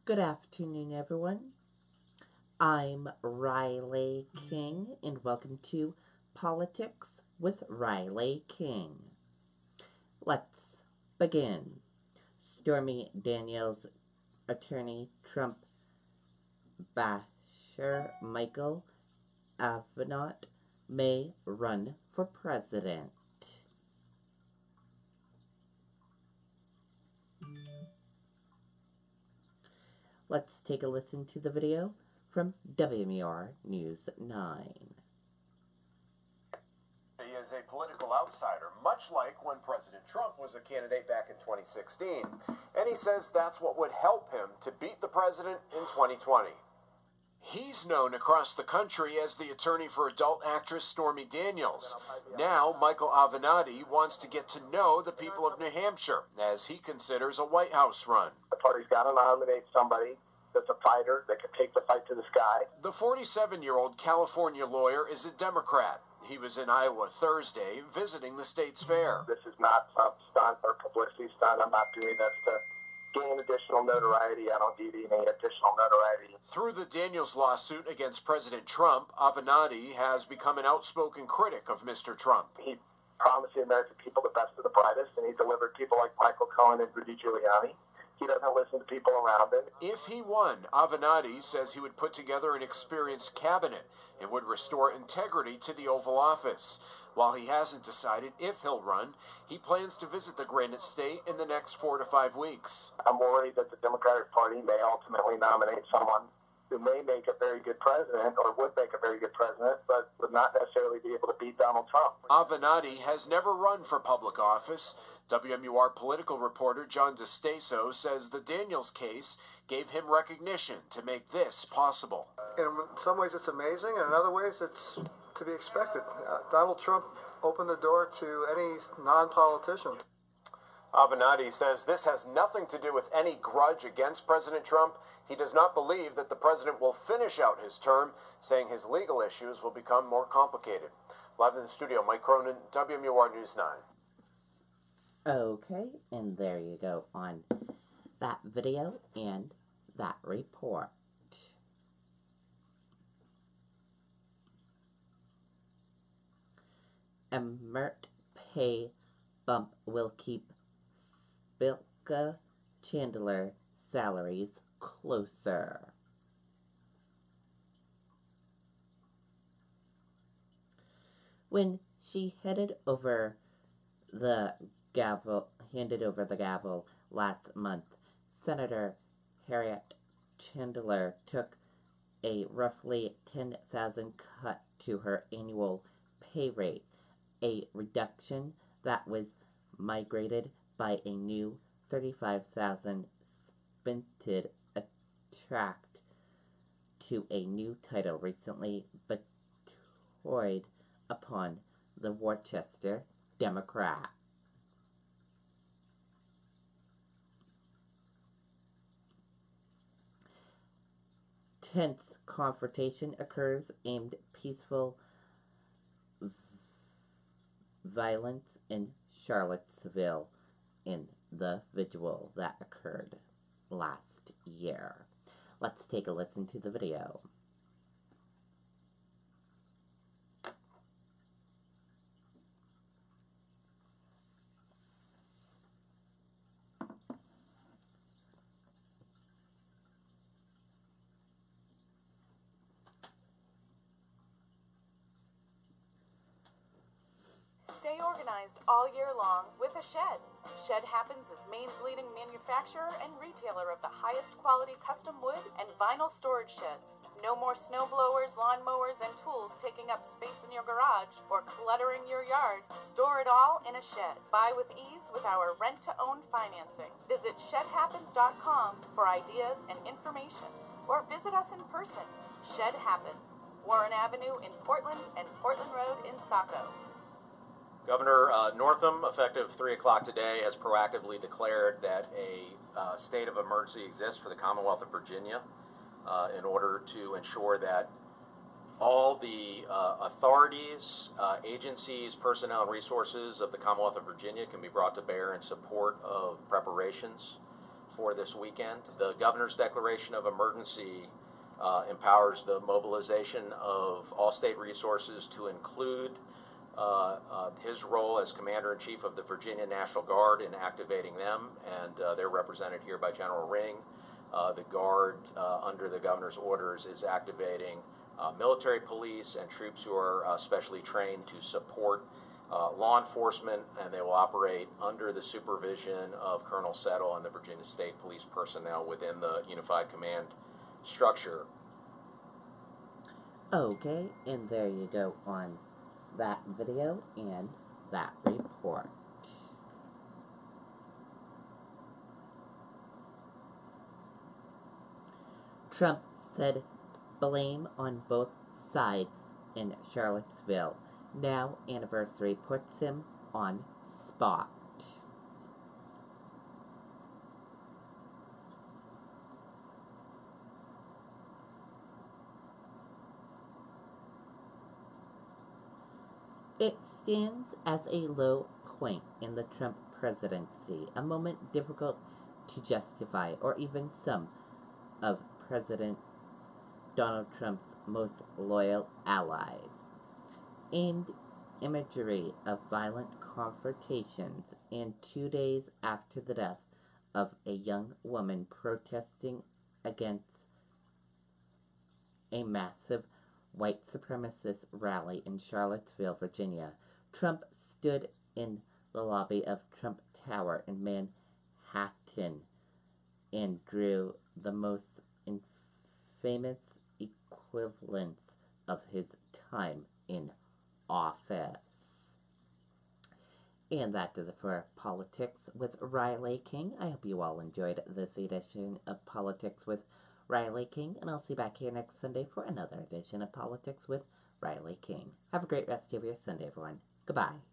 Good afternoon, everyone. I'm Riley King, and welcome to Politics with Riley King. Let's begin. Stormy Daniels' attorney, Trump basher Michael Avenatti, may run for president. Let's take a listen to the video from WMUR News 9. He is a political outsider, much like when President Trump was a candidate back in 2016. And he says that's what would help him to beat the president in 2020. He's known across the country as the attorney for adult actress Stormy Daniels. Now, Michael Avenatti wants to get to know the people of New Hampshire as he considers a White House run. The party's got to nominate somebody that's a fighter that can take the fight to the sky. The 47-year-old California lawyer is a Democrat. He was in Iowa Thursday visiting the state's fair. This is not some stunt or publicity stunt. I'm not doing this to gain additional notoriety. I don't need any additional notoriety. Through the Daniels lawsuit against President Trump, Avenatti has become an outspoken critic of Mr. Trump. He promised the American people the best of the brightest, and he delivered people like Michael Cohen and Rudy Giuliani. He doesn't listen to people around him. If he won, Avenatti says he would put together an experienced cabinet and would restore integrity to the Oval Office. While he hasn't decided if he'll run, he plans to visit the Granite State in the next 4 to 5 weeks. I'm worried that the Democratic Party may ultimately nominate someone who may make a very good president or would make a very good president, but would not necessarily be able to beat Donald Trump. Avenatti has never run for public office. WMUR political reporter John DeStaso says the Daniels case gave him recognition to make this possible. In some ways it's amazing, and in other ways it's to be expected. Donald Trump opened the door to any non-politician. Avenatti says this has nothing to do with any grudge against President Trump. He does not believe that the president will finish out his term, saying his legal issues will become more complicated. Live in the studio, Mike Cronin, WMUR News 9. Okay, and there you go on that video and that report. A merit pay bump will keep Spilka Chandler salaries closer. When she handed over the gavel last month, Senator Harriet Chandler took a roughly 10,000 cut to her annual pay rate, a reduction that was migrated by a new 35,000 spinted attract to a new title recently bestowed upon the Worcester Democrat. Tense confrontation occurs aimed peaceful violence in Charlottesville in the vigil that occurred last year. Let's take a listen to the video. Stay organized all year long with a Shed. Shed Happens is Maine's leading manufacturer and retailer of the highest quality custom wood and vinyl storage sheds. No more snow blowers, lawn mowers, and tools taking up space in your garage or cluttering your yard. Store it all in a shed. Buy with ease with our rent-to-own financing. Visit ShedHappens.com for ideas and information, or visit us in person. Shed Happens, Warren Avenue in Portland and Portland Road in Saco. Governor Northam, effective 3 o'clock today, has proactively declared that a state of emergency exists for the Commonwealth of Virginia in order to ensure that all the authorities, agencies, personnel, and resources of the Commonwealth of Virginia can be brought to bear in support of preparations for this weekend. The governor's declaration of emergency empowers the mobilization of all state resources to include his role as Commander-in-Chief of the Virginia National Guard in activating them, and they're represented here by General Ring. The Guard, under the governor's orders, is activating military police and troops who are specially trained to support law enforcement, and they will operate under the supervision of Colonel Settle and the Virginia State Police personnel within the Unified Command structure. Okay, and there you go on that video and that report. Trump said blame on both sides in Charlottesville. Now anniversary puts him on spot. It stands as a low point in the Trump presidency, a moment difficult to justify, or even some of President Donald Trump's most loyal allies. Aimed imagery of violent confrontations, and 2 days after the death of a young woman protesting against a massive white supremacist rally in Charlottesville, Virginia, Trump stood in the lobby of Trump Tower in Manhattan and drew the most infamous equivalence of his time in office. And that does it for Politics with Riley King. I hope you all enjoyed this edition of Politics with Riley King, and I'll see you back here next Sunday for another edition of Politics with Riley King. Have a great rest of your Sunday, everyone. Goodbye.